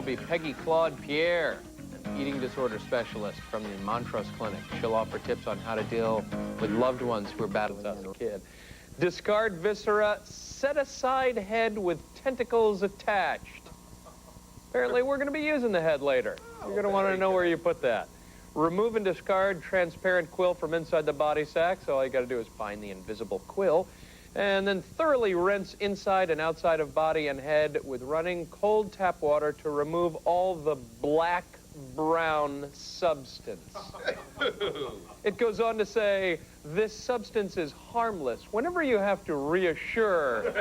will be Peggy Claude Pierre, an eating disorder specialist from the Montrose Clinic. She'll offer tips on how to deal with loved ones who are battling as a kid. Discard viscera, set aside head with tentacles attached. Apparently, we're going to be using the head later. You're going to want to know where you put that. Remove and discard transparent quill from inside the body sack, so all you got to do is find the invisible quill. And then thoroughly rinse inside and outside of body and head with running cold tap water to remove all the black-brown substance. It goes on to say, this substance is harmless. Whenever you have to reassure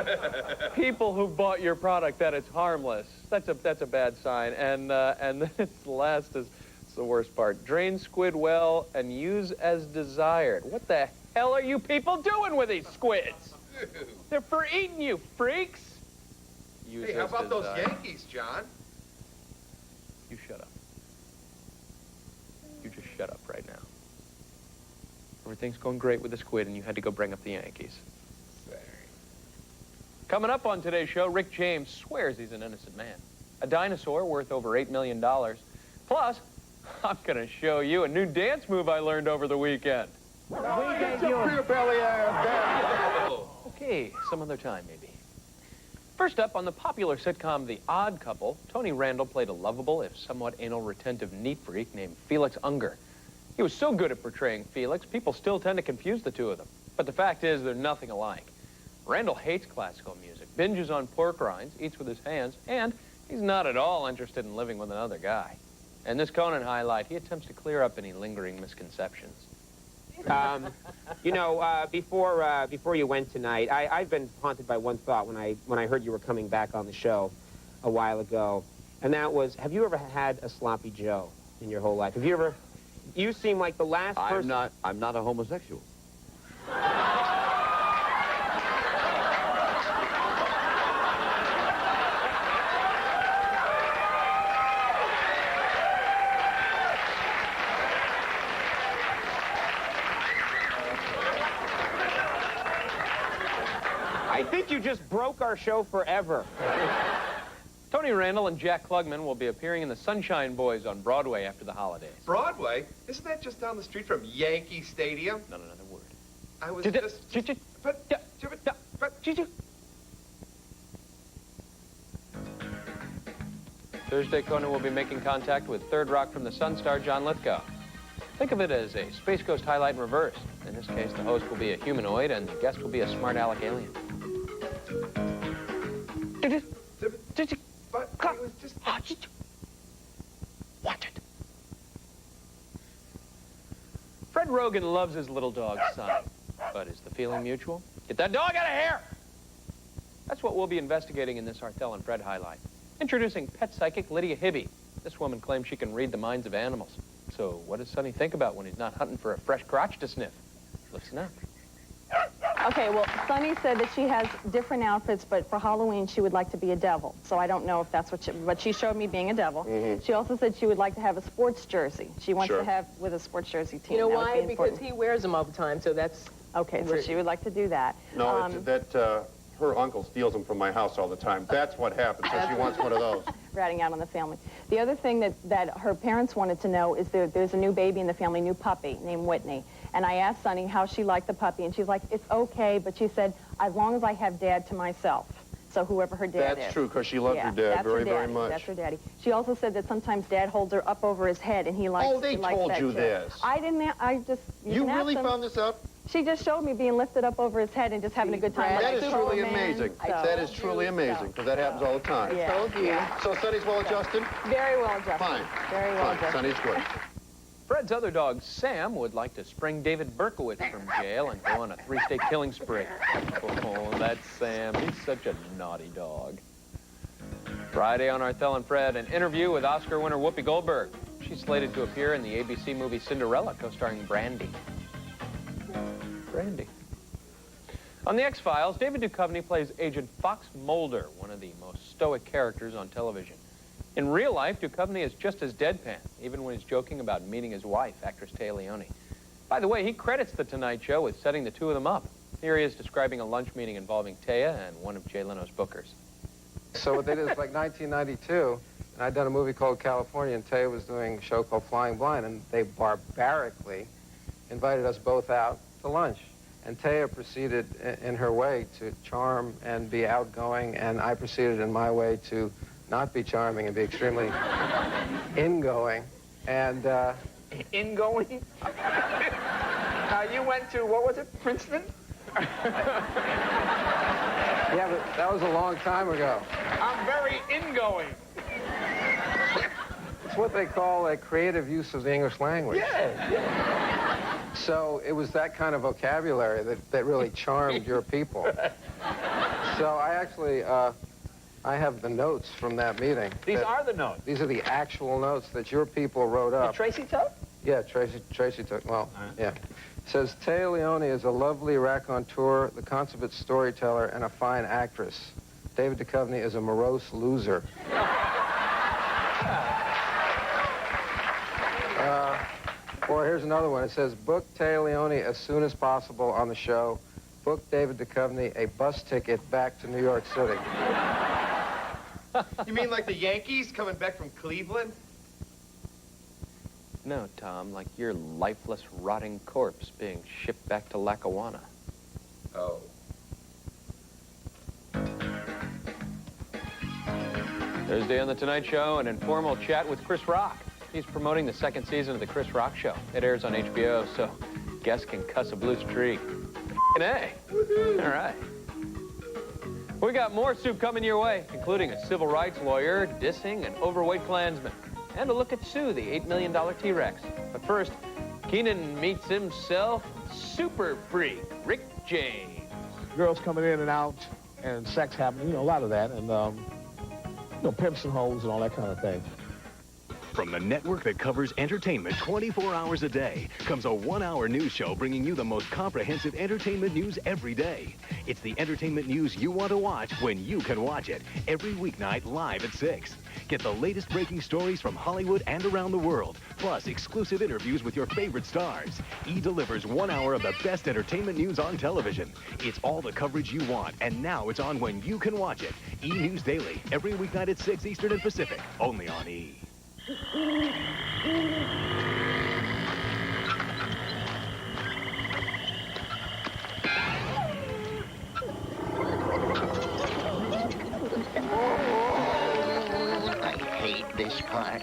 people who bought your product that it's harmless, that's a bad sign. And then last is the worst part. Drain squid well and use as desired. What the hell are you people doing with these squids? They're for eating, you freaks. Hey, how about those Yankees, John? You shut up. You just shut up right now. Everything's going great with the squid, and you had to go bring up the Yankees. Sorry. Coming up on today's show, Rick James swears he's an innocent man. A dinosaur worth over $8 million. Plus, I'm going to show you a new dance move I learned over the weekend. Okay, some other time, maybe. First up, on the popular sitcom The Odd Couple, Tony Randall played a lovable, if somewhat anal-retentive neat freak named Felix Unger. He was so good at portraying Felix, people still tend to confuse the two of them. But the fact is, they're nothing alike. Randall hates classical music, binges on pork rinds, eats with his hands, and he's not at all interested in living with another guy. In this Conan highlight, he attempts to clear up any lingering misconceptions. You know, before you went tonight, I've been haunted by one thought when I heard you were coming back on the show a while ago, and that was, have you ever had a sloppy Joe in your whole life? Have you ever? You seem like the last person. I'm not a homosexual. I think you just broke our show forever. Tony Randall and Jack Klugman will be appearing in the Sunshine Boys on Broadway after the holidays. Broadway? Isn't that just down the street from Yankee Stadium? Not another word. I was just... Thursday, Conan will be making contact with Third Rock from the Sun star John Lithgow. Think of it as a Space Coast highlight in reverse. In this case, the host will be a humanoid and the guest will be a smart aleck alien. But I was just... Watch it. Fred Rogan loves his little dog, Sonny. But is the feeling mutual? Get that dog out of here! That's what we'll be investigating in this Arthel and Fred highlight. Introducing pet psychic Lydia Hibby. This woman claims she can read the minds of animals. So what does Sonny think about when he's not hunting for a fresh crotch to sniff? Listen up. Okay, well, Sunny said that she has different outfits, but for Halloween she would like to be a devil. So I don't know if that's what but she showed me being a devil. Mm-hmm. She also said she would like to have a sports jersey. She wants to have with a sports jersey team. You know That why? would be Because important. he wears them all the time, so that's... Okay, so she would like to do that. No, her uncle steals them from my house all the time. That's what happens, so she wants one of those. Ratting out on the family. The other thing that her parents wanted to know is there's a new baby in the family, new puppy named Whitney. And I asked Sunny how she liked the puppy, and she's like, it's okay, but she said, as long as I have Dad to myself. So whoever her dad is. That's true, because she loved her dad that's very, her daddy. very much. That's her daddy. She also said that sometimes Dad holds her up over his head, and he likes Oh, they told you too. this. I didn't, I just... You can really ask them. found this out? She just showed me being lifted up over his head and just having a good time. That like is truly Superman, amazing. so- That is truly amazing, because that happens all the time. Yeah. Told you. So Sonny's well adjusted? Very well adjusted. Fine. Very well Fine. adjusted. Sonny's good. Fred's other dog, Sam, would like to spring David Berkowitz from jail and go on a 3-state killing spree. Oh, that's Sam. He's such a naughty dog. Friday on Arthel and Fred, an interview with Oscar winner Whoopi Goldberg. She's slated to appear in the ABC movie Cinderella, co-starring Brandy. Brandy. On The X-Files, David Duchovny plays Agent Fox Mulder, one of the most stoic characters on television. In real life, Duchovny is just as deadpan, even when he's joking about meeting his wife, actress Téa Leoni. By the way, he credits The Tonight Show with setting the two of them up. Here he is describing a lunch meeting involving Téa and one of Jay Leno's bookers. So what they did is like 1992, and I'd done a movie called California, and Taya was doing a show called Flying Blind, and they barbarically invited us both out to lunch. And Taya proceeded in her way to charm and be outgoing, and I proceeded in my way to not be charming and be extremely ingoing. And Ingoing? You went to, what was it, Princeton? yeah, but that was a long time ago. I'm very ingoing. It's what they call a creative use of the English language. Yeah. So it was that kind of vocabulary that really charmed your people. So I actually, I have the notes from that meeting. These are the notes. These are the actual notes that your people wrote up. Did Tracy took? Yeah, Tracy took, well, yeah. It says, Taya Leone is a lovely raconteur, the consummate storyteller, and a fine actress. David Duchovny is a morose loser. Or here's another one. It says, book Taya Leone as soon as possible on the show. Book David Duchovny a bus ticket back to New York City. You mean like the Yankees coming back from Cleveland? No, Tom, like your lifeless, rotting corpse being shipped back to Lackawanna. Oh. Thursday on The Tonight Show, an informal chat with Chris Rock. He's promoting the second season of The Chris Rock Show. It airs on HBO, so guests can cuss a blue streak. F***ing A. All right. We got more soup coming your way, including a civil rights lawyer dissing an overweight Klansman. And a look at Sue, the $8 million T-Rex. But first, Keenan meets himself super freak, Rick James. Girls coming in and out, and sex happening, you know, a lot of that, and, you know, pimps and hoes and all that kind of thing. From the network that covers entertainment 24 hours a day comes a 1-hour news show bringing you the most comprehensive entertainment news every day. It's the entertainment news you want to watch when you can watch it. Every weeknight live at 6. Get the latest breaking stories from Hollywood and around the world, plus exclusive interviews with your favorite stars. E delivers 1 hour of the best entertainment news on television. It's all the coverage you want, and now it's on when you can watch it. E! News Daily, every weeknight at 6 Eastern and Pacific, only on E! I hate this part.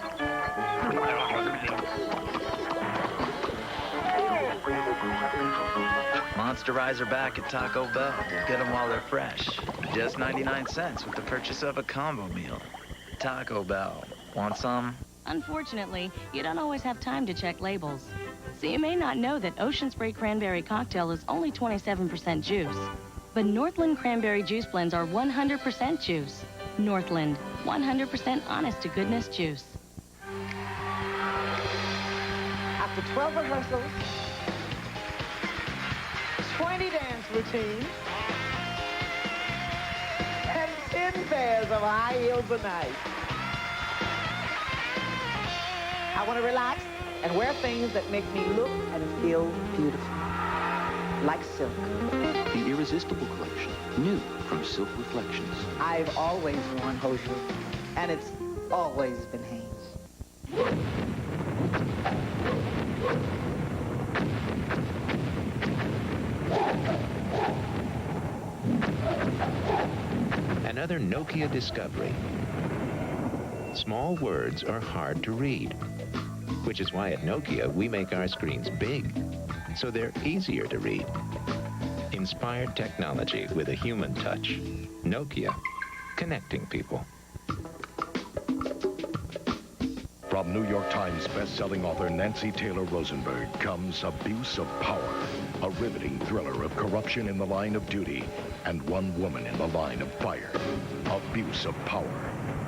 Monster Eyes are back at Taco Bell. Get them while they're fresh. Just 99 cents with the purchase of a combo meal. Taco Bell. Want some? Unfortunately, you don't always have time to check labels. So you may not know that Ocean Spray Cranberry Cocktail is only 27% juice. But Northland Cranberry Juice Blends are 100% juice. Northland, 100% honest-to-goodness juice. After 12 rehearsals, 20 dance routines, and 10 pairs of high heels a night, I want to relax and wear things that make me look and feel beautiful, like silk. The Irresistible Collection, new from Silk Reflections. I've always worn hosiery, and it's always been Hanes. Another Nokia discovery. Small words are hard to read, which is why at Nokia we make our screens big, so they're easier to read. Inspired technology with a human touch. Nokia, connecting people. From New York Times best-selling author Nancy Taylor Rosenberg comes Abuse of Power, a riveting thriller of corruption in the line of duty and one woman in the line of fire. Abuse of Power.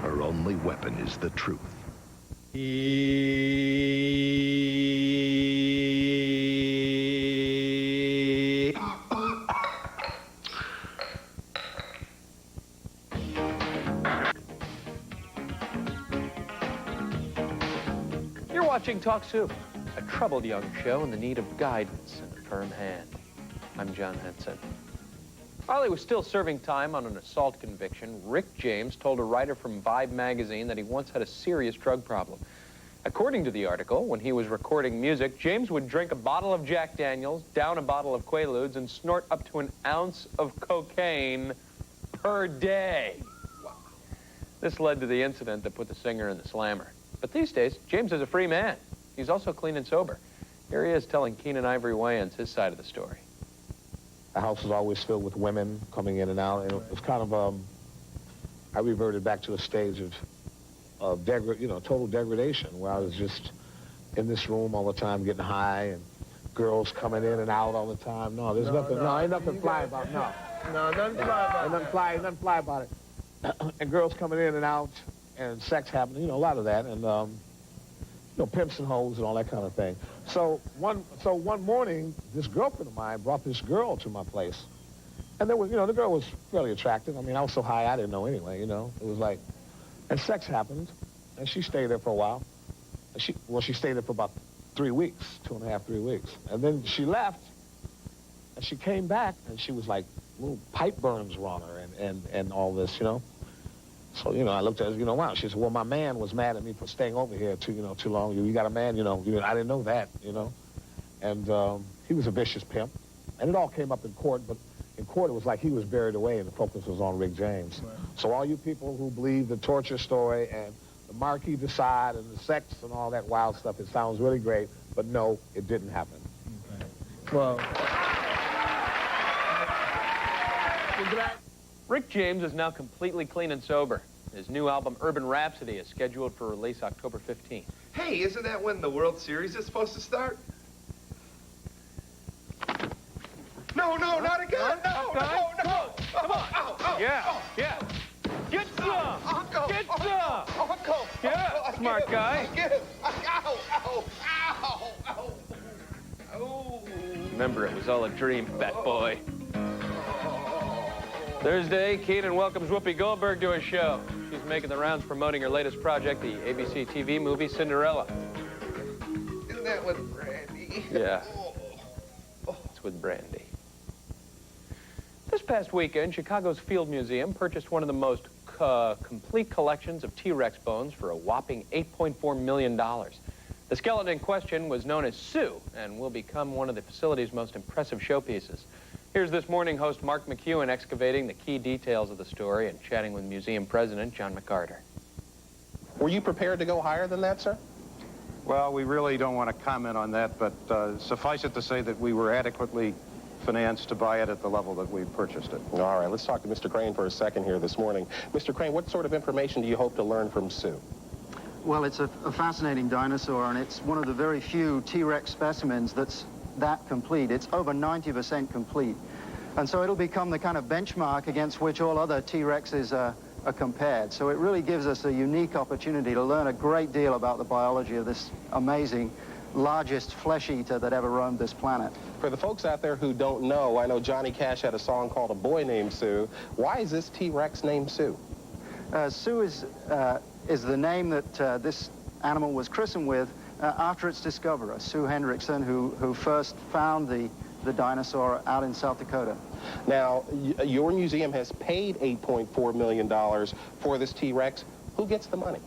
Her only weapon is the truth. You're watching Talk Soup, a troubled young show in the need of guidance and a firm hand. I'm John Henson. While he was still serving time on an assault conviction, Rick James told a writer from Vibe magazine that he once had a serious drug problem. According to the article, when he was recording music, James would drink a bottle of Jack Daniels, down a bottle of Quaaludes, and snort up to an ounce of cocaine per day. Wow. This led to the incident that put the singer in the slammer. But these days, James is a free man. He's also clean and sober. Here he is telling Keenan Ivory Wayans his side of the story. The house was always filled with women coming in and out, and it was kind of, I reverted back to a stage of total degradation, where I was just in this room all the time getting high, and girls coming in and out all the time. No, there's nothing, ain't nothing fly about it, no. No, nothing fly about it. Ain't nothing fly about it. And girls coming in and out, and sex happening, a lot of that, and, pimps and hoes and all that kind of thing. So one morning, this girlfriend of mine brought this girl to my place. And there was, the girl was fairly attractive. I mean, I was so high, I didn't know anyway, It was like, and sex happened, and she stayed there for a while. She stayed there for about 3 weeks, 2.5, 3 weeks. And then she left, and she came back, and she was like, little pipe burns were on her and all this, So, I looked at her, wow. She said, well, my man was mad at me for staying over here too long. You got a man, I didn't know that, And he was a vicious pimp. And it all came up in court, but in court it was like he was buried away and the focus was on Rick James. Right. So all you people who believe the torture story and the Marquis de Sade and the sex and all that wild stuff, it sounds really great, but no, it didn't happen. Okay. Well... Rick James is now completely clean and sober. His new album, Urban Rhapsody, is scheduled for release October 15th. Hey, isn't that when the World Series is supposed to start? No, not again! No! Come on! Ow. Yeah! Get some! Uncle! Get some! Uncle! Yeah, smart guy. Ow! Remember, it was all a dream, fat boy. Thursday, Keenan welcomes Whoopi Goldberg to his show. She's making the rounds promoting her latest project, the ABC TV movie Cinderella. Isn't that with Brandy? Yeah. It's with Brandy. This past weekend, Chicago's Field Museum purchased one of the most complete collections of T-Rex bones for a whopping $8.4 million. The skeleton in question was known as Sue and will become one of the facility's most impressive showpieces. Here's This Morning host Mark McEwen excavating the key details of the story and chatting with museum president John McCarter. Were you prepared to go higher than that, sir? Well, we really don't want to comment on that, but suffice it to say that we were adequately financed to buy it at the level that we purchased it. All right, let's talk to Mr. Crane for a second here this morning. Mr. Crane, what sort of information do you hope to learn from Sue? Well, it's a fascinating dinosaur, and it's one of the very few T-Rex specimens that's that complete. It's over 90% complete. And so it'll become the kind of benchmark against which all other T-Rexes are compared. So it really gives us a unique opportunity to learn a great deal about the biology of this amazing, largest flesh eater that ever roamed this planet. For the folks out there who don't know, I know Johnny Cash had a song called A Boy Named Sue. Why is this T-Rex named Sue? Sue is the name that this animal was christened with after its discoverer, Sue Hendrickson, who first found the dinosaur out in South Dakota. Now, your museum has paid $8.4 million for this T-Rex. Who gets the money?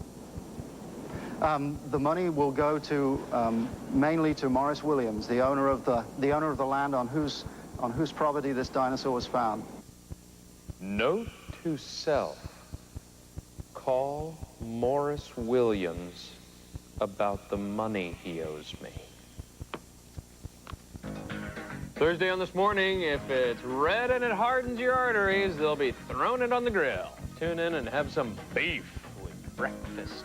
The money will go to mainly to Morris Williams, the owner of the land on whose property this dinosaur was found. Note to self: call Morris Williams about the money he owes me. Thursday on This Morning, if it's red and it hardens your arteries, they'll be throwing it on the grill. Tune in and have some beef with breakfast.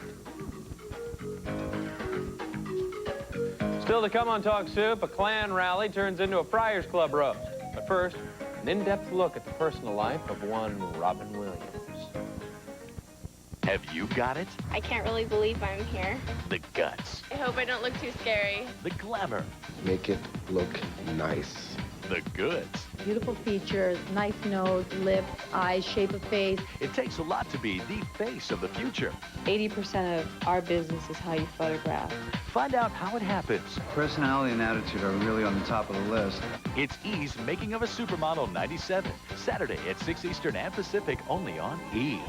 Still to come on Talk Soup, a Klan rally turns into a Friars Club roast. But first, an in-depth look at the personal life of one Robin Williams. Have you got it? I can't really believe I'm here. The guts. I hope I don't look too scary. The glamour. Make it look nice. The goods. Beautiful features, nice nose, lips, eyes, shape of face. It takes a lot to be the face of the future. 80% of our business is how you photograph. Find out how it happens. Personality and attitude are really on the top of the list. It's E's Making of a Supermodel 97, Saturday at 6 Eastern and Pacific, only on E!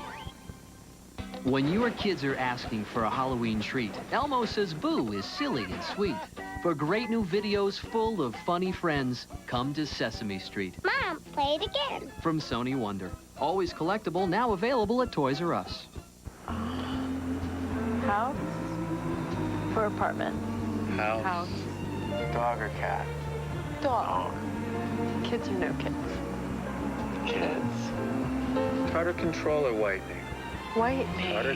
When your kids are asking for a Halloween treat, Elmo says Boo is silly and sweet. For great new videos full of funny friends, come to Sesame Street. Mom, play it again. From Sony Wonder. Always collectible, now available at Toys R Us. House or apartment? House. Dog or cat? Dog. Kids or no kids? Kids. Tartar control or whitening? Whitening. Tartar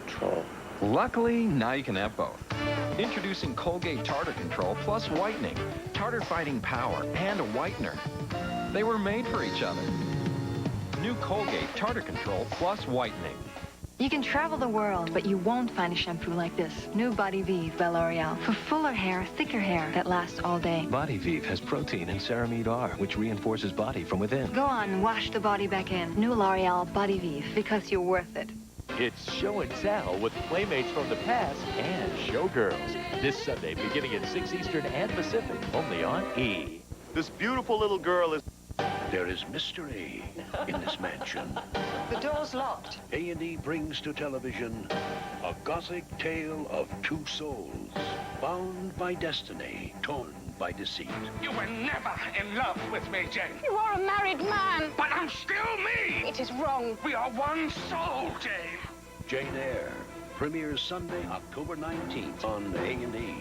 control. Luckily, now you can have both. Introducing Colgate Tartar Control plus whitening, tartar fighting power, and a whitener. They were made for each other. New Colgate Tartar Control plus whitening. You can travel the world, but you won't find a shampoo like this. New Body Vive by L'Oreal. For fuller hair, thicker hair that lasts all day. Body Vive has protein and ceramide R, which reinforces body from within. Go on, wash the body back in. New L'Oreal Body Vive, because you're worth it. It's Show and Tell with Playmates from the Past and Showgirls. This Sunday, beginning at 6 Eastern and Pacific, only on E! This beautiful little girl is... There is mystery in this mansion. The door's locked. A&E brings to television a gothic tale of two souls, bound by destiny, torn by deceit. You were never in love with me, Jane. You are a married man. But I'm still me. It is wrong. We are one soul, Jane. Jane Eyre premieres Sunday, October 19th on A&E.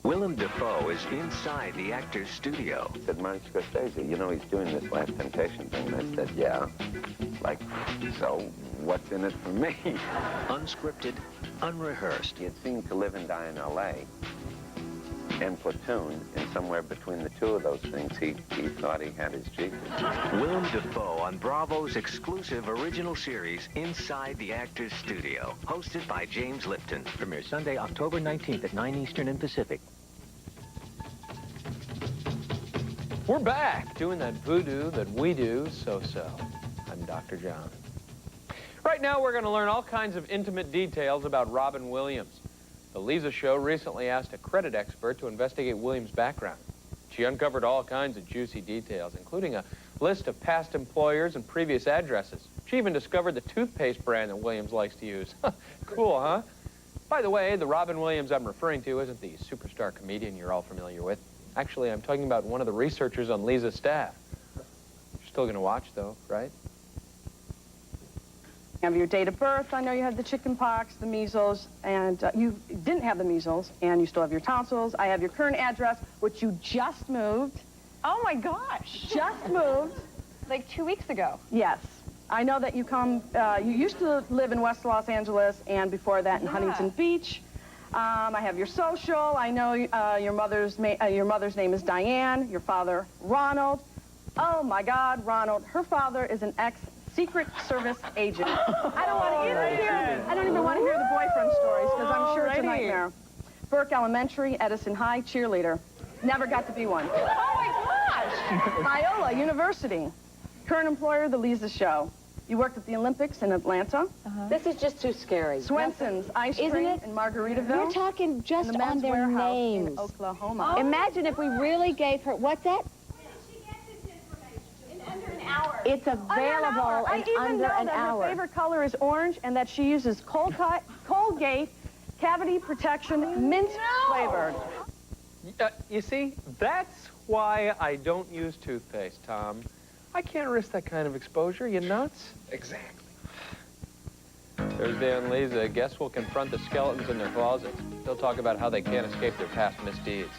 Willem Dafoe is inside the actor's studio. I said, Martin Scorsese, you know he's doing this Last Temptation thing. And I said, yeah. Like, so what's in it for me? Unscripted, unrehearsed. He had seen To Live and Die in L.A. and Platoon, and somewhere between the two of those things, he thought he had his Jesus. Willem Dafoe on Bravo's exclusive original series, Inside the Actor's Studio. Hosted by James Lipton. Premieres Sunday, October 19th at 9 Eastern and Pacific. We're back doing that voodoo that we do so-so. I'm Dr. John. Right now, we're going to learn all kinds of intimate details about Robin Williams. The Lisa Show recently asked a credit expert to investigate Williams' background. She uncovered all kinds of juicy details, including a list of past employers and previous addresses. She even discovered the toothpaste brand that Williams likes to use. Cool, huh? By the way, the Robin Williams I'm referring to isn't the superstar comedian you're all familiar with. Actually, I'm talking about one of the researchers on Lisa's staff. You're still going to watch, though, right? You have your date of birth. I know you had the chicken pox, the measles, and you didn't have the measles, and you still have your tonsils. I have your current address, which you just moved. Oh, my gosh. Just moved. Like 2 weeks ago. Yes. I know that you you used to live in West Los Angeles, and before that in Huntington Beach. I have your social. I know your mother's name is Diane, your father, Ronald. Oh, my God, Ronald. Her father is an ex-Secret Service agent. I don't want to even hear. I don't even want to hear the boyfriend stories because I'm sure it's a nightmare. Burke Elementary, Edison High, cheerleader. Never got to be one. Oh my gosh! Biola University. Current employer, the Lisa Show. You worked at the Olympics in Atlanta. This is just too scary. Swenson's Ice Cream in Margaritaville. We're talking just and the on Men's their Warehouse names. in Oklahoma. Imagine if we really gave her, what's that? It's available in under an hour. Her favorite color is orange and that she uses Colgate Cavity Protection Mint flavored. You see, that's why I don't use toothpaste, Tom. I can't risk that kind of exposure. You nuts? Exactly. Thursday on Lisa, guests will confront the skeletons in their closets. They'll talk about how they can't escape their past misdeeds.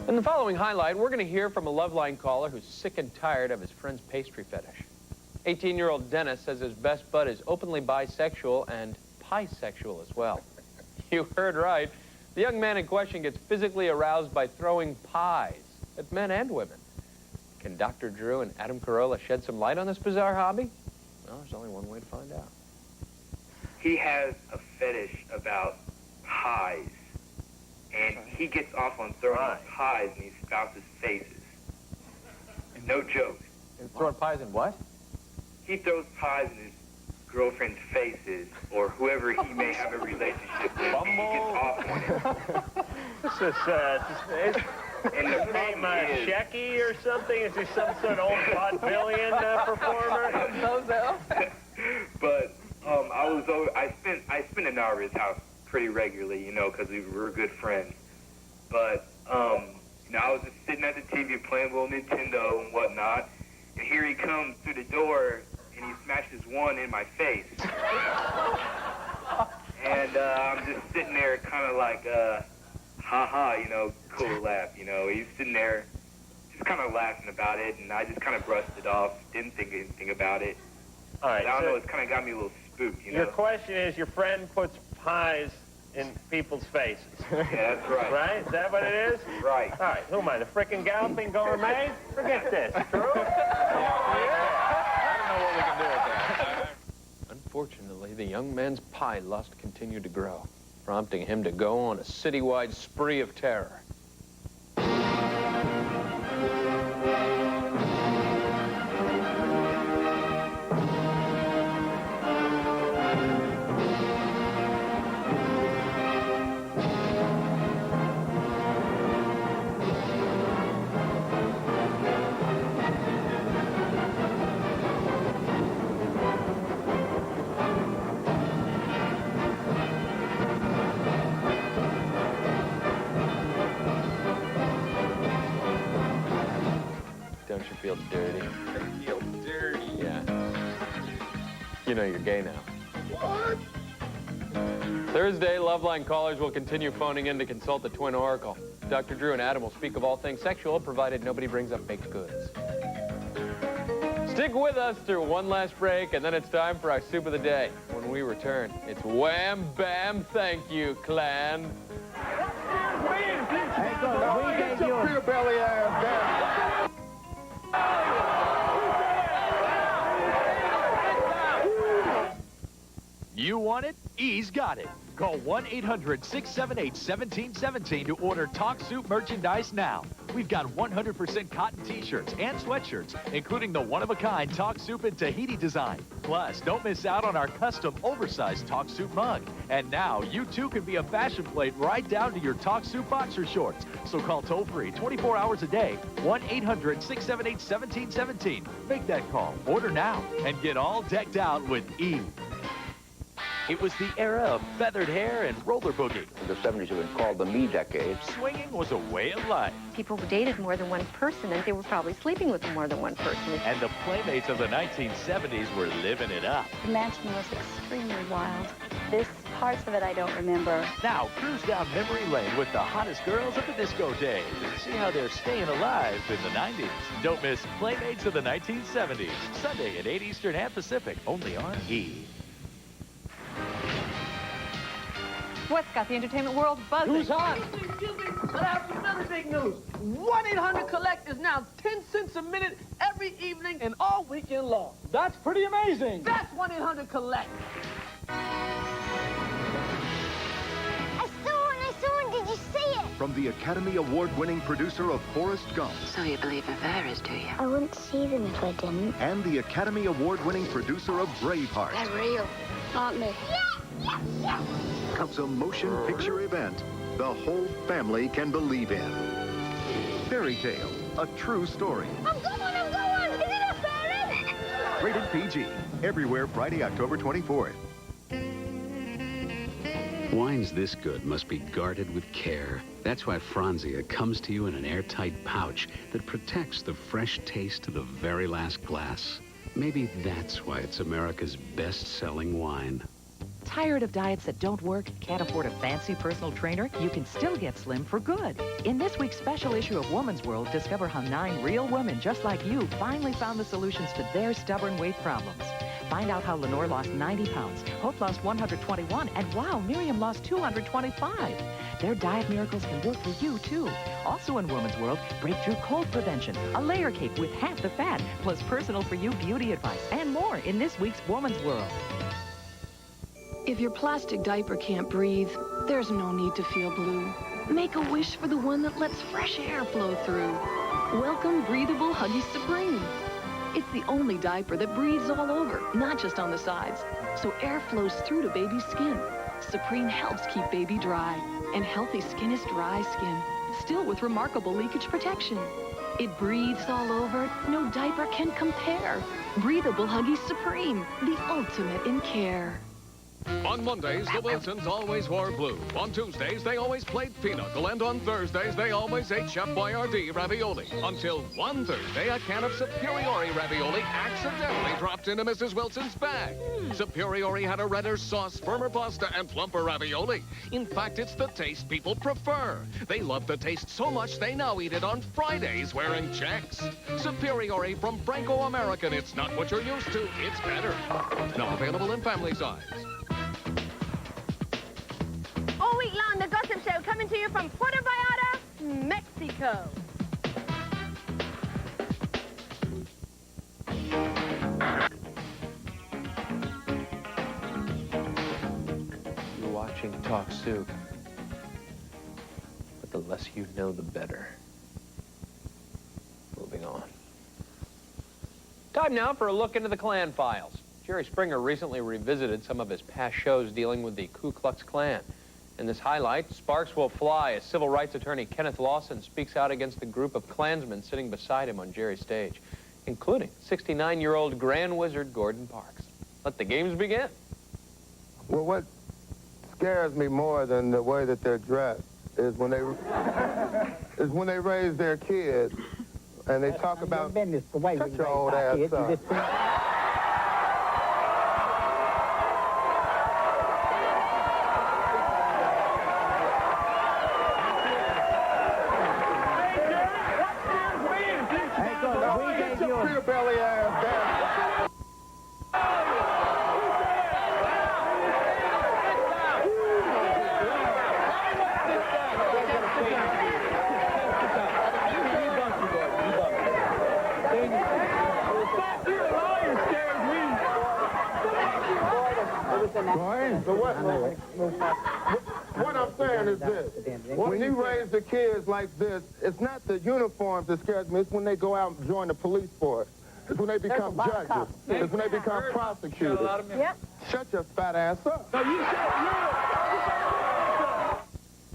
In the following highlight, we're going to hear from a Loveline caller who's sick and tired of his friend's pastry fetish. 18-year-old Dennis says his best bud is openly bisexual and pisexual as well. You heard right. The young man in question gets physically aroused by throwing pies at men and women. Can Dr. Drew and Adam Carolla shed some light on this bizarre hobby? Well, there's only one way to find out. He has a fetish about pies, and he gets off on throwing pies in his spouse's faces. No joke. And throwing pies in what? He throws pies in his girlfriend's faces or whoever he may have a relationship with. And he gets off on it. This is And the name problem is... Shecky or something? Is he some sort of old vaudevillian performer? But I spent an hour at his house pretty regularly, you know, because we were good friends. But you know, I was just sitting at the TV playing a little Nintendo and whatnot, and here he comes through the door and he smashes one in my face. And I'm just sitting there kind of like, ha-ha, you know, cool laugh, you know. He's sitting there just kind of laughing about it, and I just kind of brushed it off, didn't think anything about it. All right, I don't know, it's kind of got me a little spooked, you know. Your question is, your friend puts pies in people's faces. Yeah, that's right. Right? Is that what it is? Right. All right, who am I, the frickin' galloping gourmet? Forget this. True? I don't know what we can do with that. Unfortunately, the young man's pie lust continued to grow, prompting him to go on a citywide spree of terror. Don't you feel dirty? I feel dirty. Yeah. You know you're gay now. What? Thursday, Loveline callers will continue phoning in to consult the twin oracle. Dr. Drew and Adam will speak of all things sexual, provided nobody brings up baked goods. Stick with us through one last break, and then it's time for our soup of the day. When we return, it's Wham Bam Thank You, Clan. Get your beer belly ass down. You want it? E's got it. Call 1-800-678-1717 to order Talk Soup merchandise now. We've got 100% cotton t-shirts and sweatshirts, including the one-of-a-kind Talk Soup in Tahiti design. Plus, don't miss out on our custom oversized Talk Soup mug. And now, you too can be a fashion plate right down to your Talk Soup boxer shorts. So call toll-free 24 hours a day, 1-800-678-1717. Make that call, order now, and get all decked out with E. It was the era of feathered hair and roller boogie. The 70s have been called the me decade. Swinging was a way of life. People dated more than one person, and they were probably sleeping with more than one person. And the playmates of the 1970s were living it up. The mansion was extremely wild. This parts of it I don't remember. Now, cruise down memory lane with the hottest girls of the disco days and see how they're staying alive in the 90s. Don't miss Playmates of the 1970s. Sunday at 8 Eastern and Pacific, only on E. What's got the entertainment world buzzing? Who's hot? Excuse me, but I have some other big news. 1-800-COLLECT is now 10 cents a minute every evening and all weekend long. That's pretty amazing. That's 1-800-COLLECT. I saw one. Did you see it? From the Academy Award-winning producer of Forrest Gump. So you believe in fairies, do you? I wouldn't see them if I didn't. And the Academy Award-winning producer of Braveheart. They're real, aren't they? Yes. Comes a motion picture event the whole family can believe in. Fairy Tale, a true story. I'm going. Is it a fairy? Rated PG. Everywhere Friday, October 24th. Wines this good must be guarded with care. That's why Franzia comes to you in an airtight pouch that protects the fresh taste to the very last glass. Maybe that's why it's America's best-selling wine. Tired of diets that don't work? Can't afford a fancy personal trainer? You can still get slim for good. In this week's special issue of Woman's World, discover how 9 real women just like you finally found the solutions to their stubborn weight problems. Find out how Lenore lost 90 pounds, Hope lost 121, and wow, Miriam lost 225. Their diet miracles can work for you, too. Also in Woman's World, breakthrough cold prevention, a layer cake with half the fat, plus personal for you beauty advice, and more in this week's Woman's World. If your plastic diaper can't breathe, there's no need to feel blue. Make a wish for the one that lets fresh air flow through. Welcome Breathable Huggies Supreme. It's the only diaper that breathes all over, not just on the sides, so air flows through to baby's skin. Supreme helps keep baby dry, and healthy skin is dry skin, still with remarkable leakage protection. It breathes all over, no diaper can compare. Breathable Huggies Supreme, the ultimate in care. On Mondays, the Wilsons always wore blue. On Tuesdays, they always played pinochle. And on Thursdays, they always ate Chef Boyardee ravioli. Until one Thursday, a can of Superiore ravioli accidentally dropped into Mrs. Wilson's bag. Superiore had a redder sauce, firmer pasta, and plumper ravioli. In fact, it's the taste people prefer. They love the taste so much they now eat it on Fridays wearing checks. Superiore from Franco-American. It's not what you're used to. It's better. Now available in family size. All week long, the Gossip Show coming to you from Puerto Vallarta, Mexico. You're watching Talk Soup. But the less you know, the better. Moving on. Time now for a look into the Klan files. Jerry Springer recently revisited some of his past shows dealing with the Ku Klux Klan. In this highlight, Sparks Will Fly, as civil rights attorney Kenneth Lawson speaks out against the group of Klansmen sitting beside him on Jerry's stage, including 69-year-old Grand Wizard Gordon Parks. Let the games begin. Well, what scares me more than the way that they're dressed is when they raise their kids and they talk about shut your old ass up. What I'm saying is this. When you raise the kids like this, it's not the uniforms that scares me. It's when they go out and join the police force. It's when they become judges. It's when they become prosecutors. Yep. Shut your fat ass up.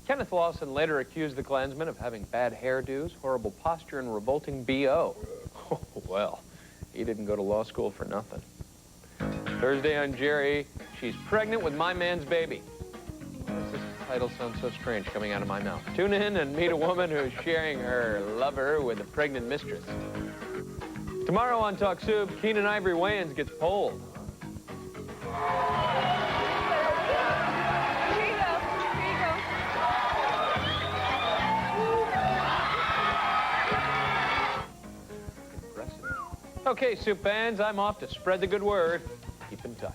Kenneth Lawson later accused the Klansmen of having bad hairdos, horrible posture, and revolting B.O. Oh, well, he didn't go to law school for nothing. Thursday on Jerry, she's pregnant with my man's baby. Why does this title sound so strange coming out of my mouth? Tune in and meet a woman who's sharing her lover with a pregnant mistress. Tomorrow on Talk Soup, Keenan Ivory Wayans gets polled. Okay, Soup fans, I'm off to spread the good word. Keep in touch.